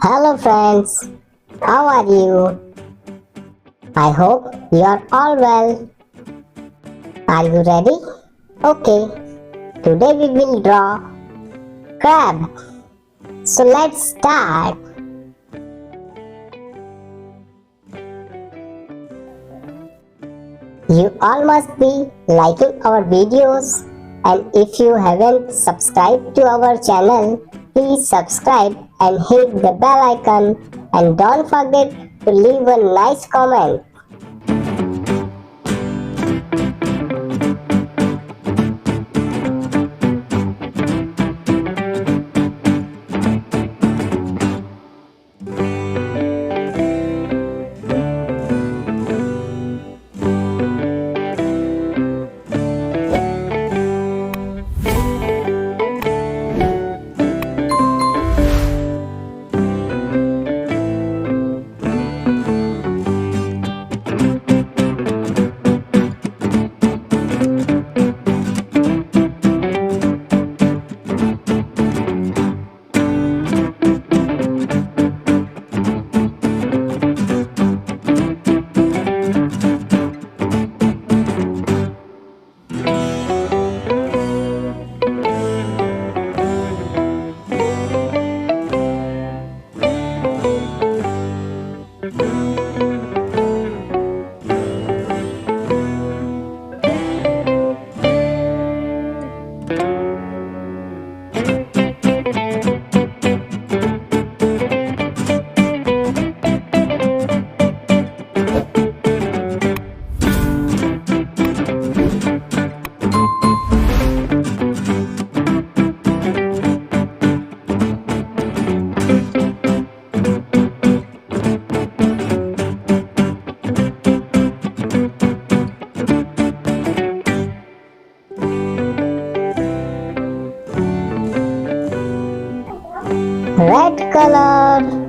Hello friends, how are you? I hope you are all well. Are you ready? Okay, today we will draw crab. So let's start. You all must be liking our videos, and if you haven't subscribed to our channel, please subscribe and hit the bell icon, and don't forget to leave a nice comment. Red color.